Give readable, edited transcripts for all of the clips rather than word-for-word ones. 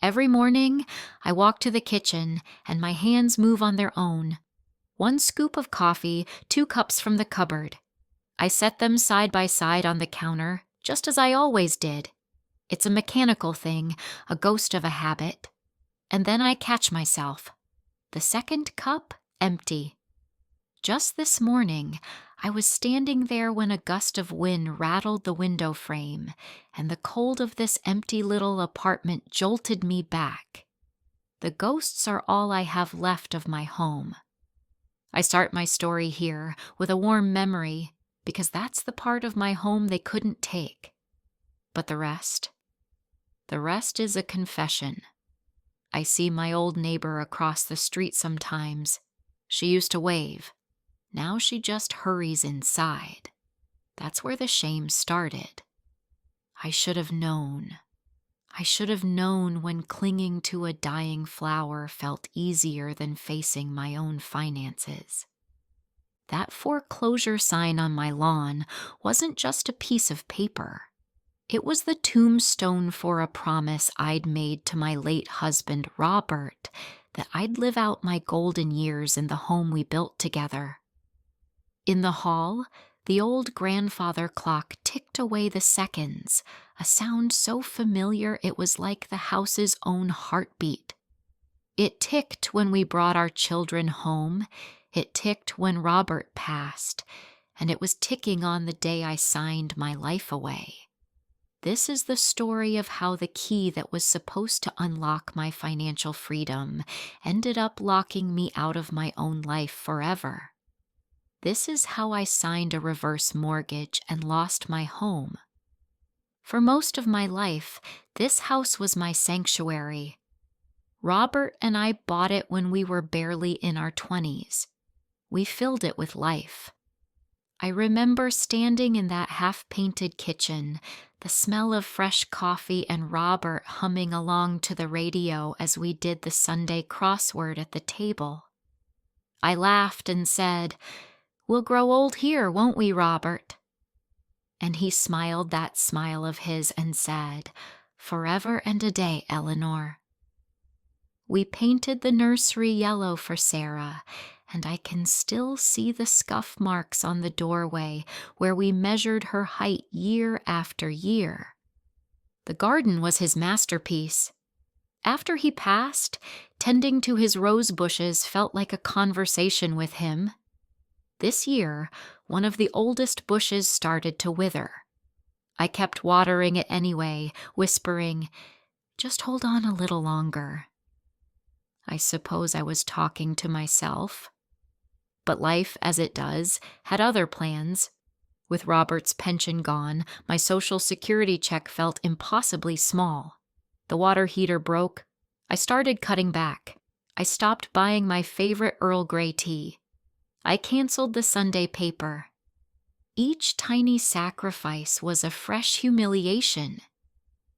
Every morning, I walk to the kitchen and my hands move on their own. One scoop of coffee, 2 cups from the cupboard. I set them side by side on the counter, just as I always did. It's a mechanical thing, a ghost of a habit. And then I catch myself. The second cup, empty. Just this morning, I was standing there when a gust of wind rattled the window frame, and the cold of this empty little apartment jolted me back. The ghosts are all I have left of my home. I start my story here with a warm memory, because that's the part of my home they couldn't take. But the rest? The rest is a confession. I see my old neighbor across the street sometimes. She used to wave. Now she just hurries inside. That's where the shame started. I should have known. I should have known when clinging to a dying flower felt easier than facing my own finances. That foreclosure sign on my lawn wasn't just a piece of paper. It was the tombstone for a promise I'd made to my late husband, Robert, that I'd live out my golden years in the home we built together. In the hall, the old grandfather clock ticked away the seconds, a sound so familiar it was like the house's own heartbeat. It ticked when we brought our children home, it ticked when Robert passed, and it was ticking on the day I signed my life away. This is the story of how the key that was supposed to unlock my financial freedom ended up locking me out of my own life forever. This is how I signed a reverse mortgage and lost my home. For most of my life, this house was my sanctuary. Robert and I bought it when we were barely in our 20s. We filled it with life. I remember standing in that half-painted kitchen, the smell of fresh coffee and Robert humming along to the radio as we did the Sunday crossword at the table. I laughed and said, "We'll grow old here, won't we, Robert?" And he smiled that smile of his and said, "Forever and a day, Eleanor." We painted the nursery yellow for Sarah, and I can still see the scuff marks on the doorway where we measured her height year after year. The garden was his masterpiece. After he passed, tending to his rose bushes felt like a conversation with him. This year, one of the oldest bushes started to wither. I kept watering it anyway, whispering, "Just hold on a little longer." I suppose I was talking to myself. But life, as it does, had other plans. With Robert's pension gone, my Social Security check felt impossibly small. The water heater broke. I started cutting back. I stopped buying my favorite Earl Grey tea. I canceled the Sunday paper. Each tiny sacrifice was a fresh humiliation.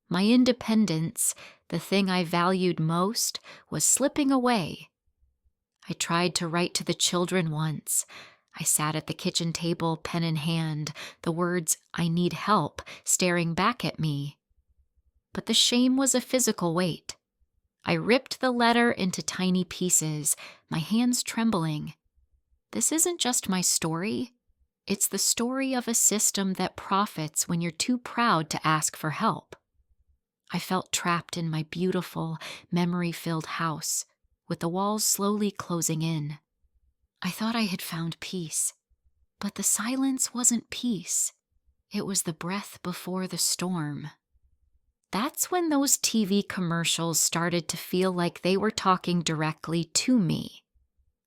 My independence, the thing I valued most, was slipping away. I tried to write to the children once. I sat at the kitchen table, pen in hand, the words, "I need help," staring back at me. But the shame was a physical weight. I ripped the letter into tiny pieces, my hands trembling. This isn't just my story. It's the story of a system that profits when you're too proud to ask for help. I felt trapped in my beautiful, memory-filled house, with the walls slowly closing in. I thought I had found peace, but the silence wasn't peace. It was the breath before the storm. That's when those TV commercials started to feel like they were talking directly to me.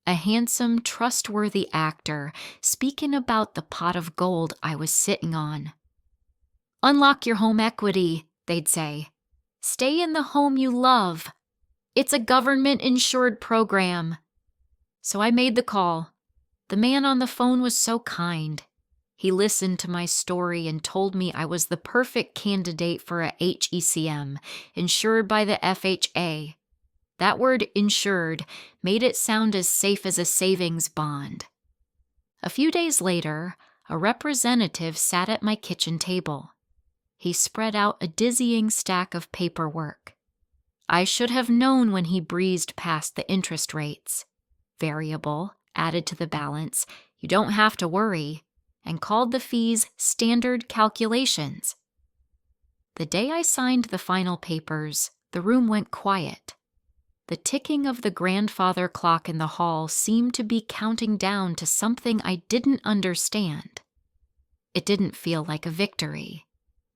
A handsome, trustworthy actor speaking about the pot of gold I was sitting on. "Unlock your home equity," they'd say. "Stay in the home you love. It's a government-insured program." So I made the call. The man on the phone was so kind. He listened to my story and told me I was the perfect candidate for a HECM, insured by the FHA. That word insured made it sound as safe as a savings bond. A few days later, a representative sat at my kitchen table. He spread out a dizzying stack of paperwork. I should have known when he breezed past the interest rates. Variable, added to the balance, you don't have to worry, and called the fees standard calculations. The day I signed the final papers, the room went quiet. The ticking of the grandfather clock in the hall seemed to be counting down to something I didn't understand. It didn't feel like a victory.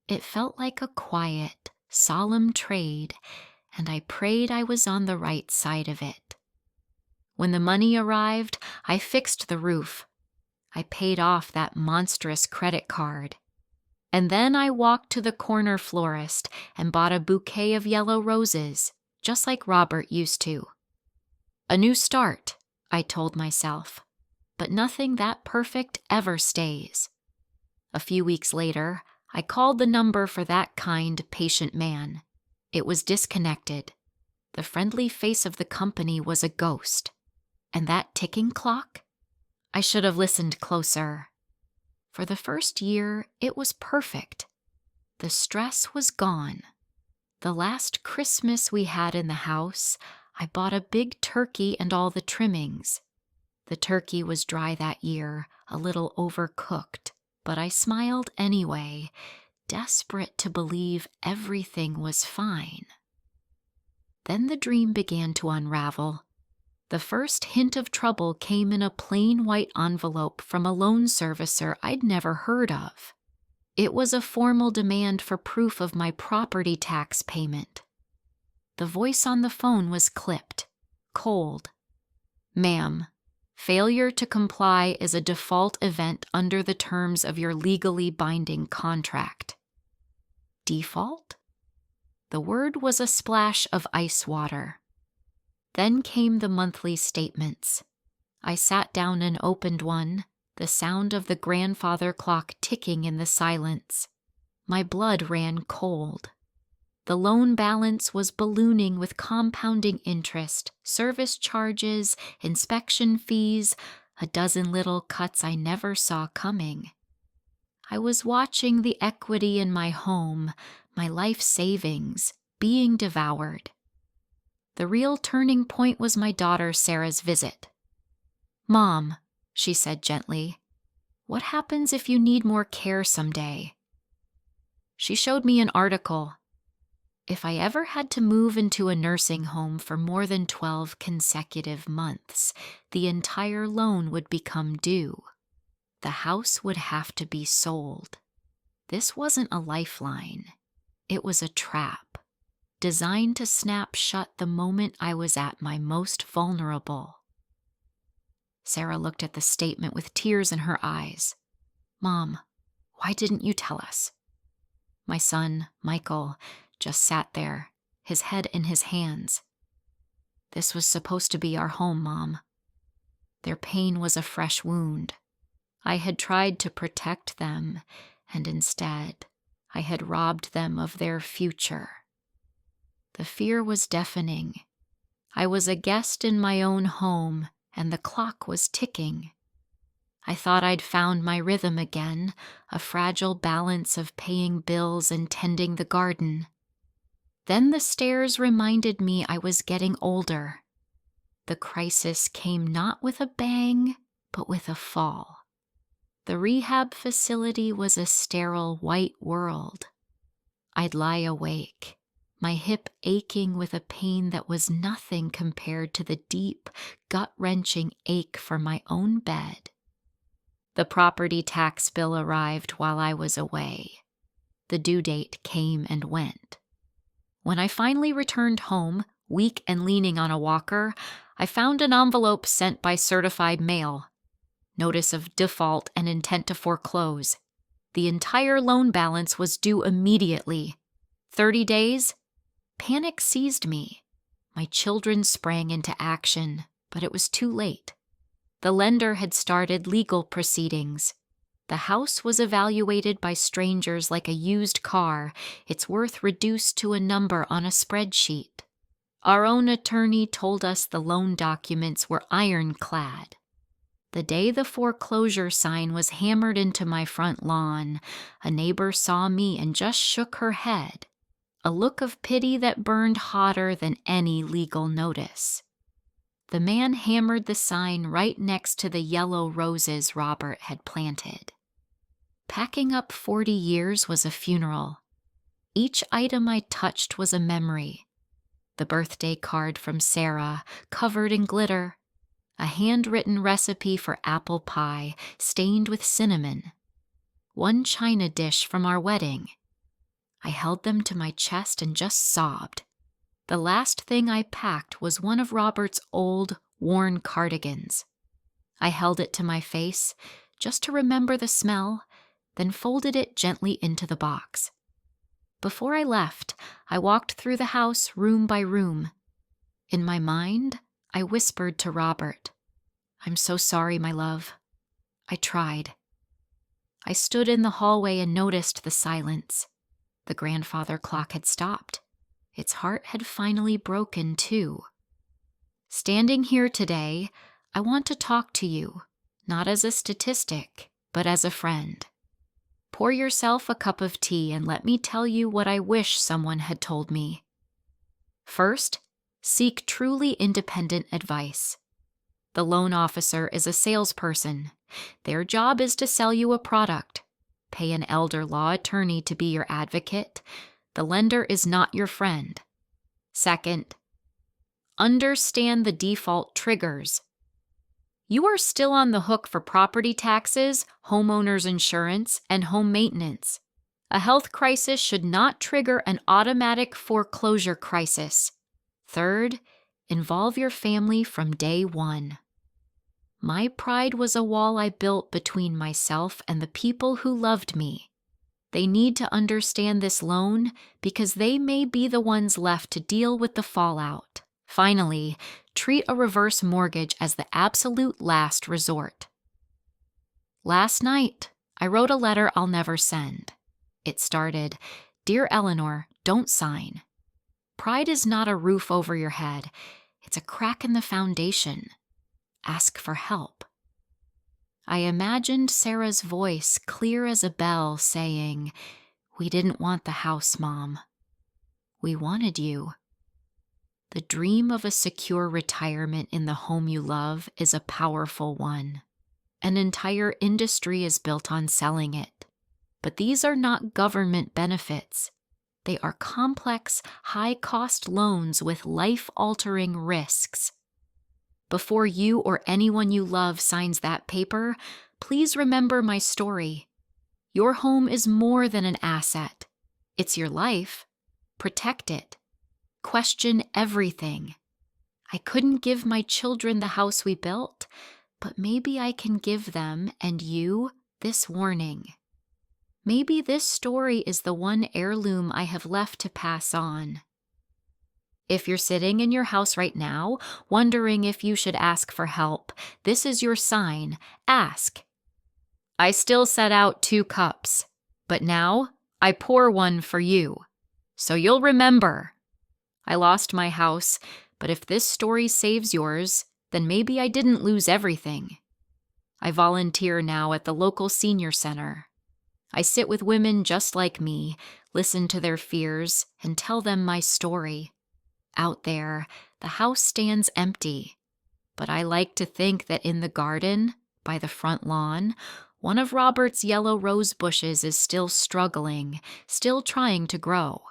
It felt like a quiet, solemn trade, and I prayed I was on the right side of it. When the money arrived, I fixed the roof. I paid off that monstrous credit card. And then I walked to the corner florist and bought a bouquet of yellow roses, just like Robert used to. A new start, I told myself, but nothing that perfect ever stays. A few weeks later, I called the number for that kind, patient man. It was disconnected. The friendly face of the company was a ghost. And that ticking clock? I should have listened closer. For the first year, it was perfect. The stress was gone. The last Christmas we had in the house, I bought a big turkey and all the trimmings. The turkey was dry that year, a little overcooked, but I smiled anyway, desperate to believe everything was fine. Then the dream began to unravel. The first hint of trouble came in a plain white envelope from a loan servicer I'd never heard of. It was a formal demand for proof of my property tax payment. The voice on the phone was clipped, cold. "Ma'am, failure to comply is a default event under the terms of your legally binding contract." Default? The word was a splash of ice water. Then came the monthly statements. I sat down and opened one, the sound of the grandfather clock ticking in the silence. My blood ran cold. The loan balance was ballooning with compounding interest, service charges, inspection fees, a dozen little cuts I never saw coming. I was watching the equity in my home, my life savings, being devoured. The real turning point was my daughter Sarah's visit. "Mom," she said gently, "what happens if you need more care someday?" She showed me an article. If I ever had to move into a nursing home for more than 12 consecutive months, the entire loan would become due. The house would have to be sold. This wasn't a lifeline. It was a trap, designed to snap shut the moment I was at my most vulnerable. Sarah looked at the statement with tears in her eyes. "Mom, why didn't you tell us?" My son, Michael, just sat there, his head in his hands. "This was supposed to be our home, Mom." Their pain was a fresh wound. I had tried to protect them, and instead, I had robbed them of their future. The fear was deafening. I was a guest in my own home, and the clock was ticking. I thought I'd found my rhythm again, a fragile balance of paying bills and tending the garden. Then the stairs reminded me I was getting older. The crisis came not with a bang, but with a fall. The rehab facility was a sterile white world. I'd lie awake, my hip aching with a pain that was nothing compared to the deep, gut-wrenching ache for my own bed. The property tax bill arrived while I was away. The due date came and went. When I finally returned home, weak and leaning on a walker, I found an envelope sent by certified mail. Notice of default and intent to foreclose. The entire loan balance was due immediately. 30 days? Panic seized me. My children sprang into action, but it was too late. The lender had started legal proceedings. The house was evaluated by strangers like a used car, its worth reduced to a number on a spreadsheet. Our own attorney told us the loan documents were ironclad. The day the foreclosure sign was hammered into my front lawn, a neighbor saw me and just shook her head. a look of pity that burned hotter than any legal notice. The man hammered the sign right next to the yellow roses Robert had planted. Packing up 40 years was a funeral. Each item I touched was a memory. The birthday card from Sarah, covered in glitter. A handwritten recipe for apple pie, stained with cinnamon. One china dish from our wedding. I held them to my chest and just sobbed. The last thing I packed was one of Robert's old, worn cardigans. I held it to my face, just to remember the smell, then folded it gently into the box. Before I left, I walked through the house room by room. In my mind, I whispered to Robert, "I'm so sorry, my love. I tried." I stood in the hallway and noticed the silence. The grandfather clock had stopped. Its heart had finally broken, too. Standing here today, I want to talk to you, not as a statistic, but as a friend. Pour yourself a cup of tea and let me tell you what I wish someone had told me. First, seek truly independent advice. The loan officer is a salesperson. Their job is to sell you a product. Pay an elder law attorney to be your advocate. The lender is not your friend. Second, understand the default triggers. You are still on the hook for property taxes, homeowners insurance, and home maintenance. A health crisis should not trigger an automatic foreclosure crisis. Third, involve your family from day one. My pride was a wall I built between myself and the people who loved me. They need to understand this loan because they may be the ones left to deal with the fallout. Finally, treat a reverse mortgage as the absolute last resort. Last night, I wrote a letter I'll never send. It started, "Dear Eleanor, don't sign. Pride is not a roof over your head. It's a crack in the foundation. Ask for help." I imagined Sarah's voice, clear as a bell, saying, "We didn't want the house, Mom. We wanted you." The dream of a secure retirement in the home you love is a powerful one. An entire industry is built on selling it. But these are not government benefits. They are complex, high-cost loans with life-altering risks. Before you or anyone you love signs that paper, please remember my story. Your home is more than an asset. It's your life. Protect it. Question everything. I couldn't give my children the house we built, but maybe I can give them and you this warning. Maybe this story is the one heirloom I have left to pass on. If you're sitting in your house right now, wondering if you should ask for help, this is your sign. Ask. I still set out 2 cups, but now I pour one for you. So you'll remember. I lost my house, but if this story saves yours, then maybe I didn't lose everything. I volunteer now at the local senior center. I sit with women just like me, listen to their fears, and tell them my story. Out there, the house stands empty, but I like to think that in the garden, by the front lawn, one of Robert's yellow rose bushes is still struggling, still trying to grow.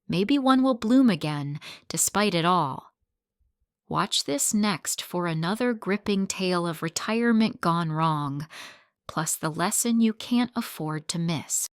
Maybe one will bloom again, despite it all. Watch this next for another gripping tale of retirement gone wrong, plus the lesson you can't afford to miss.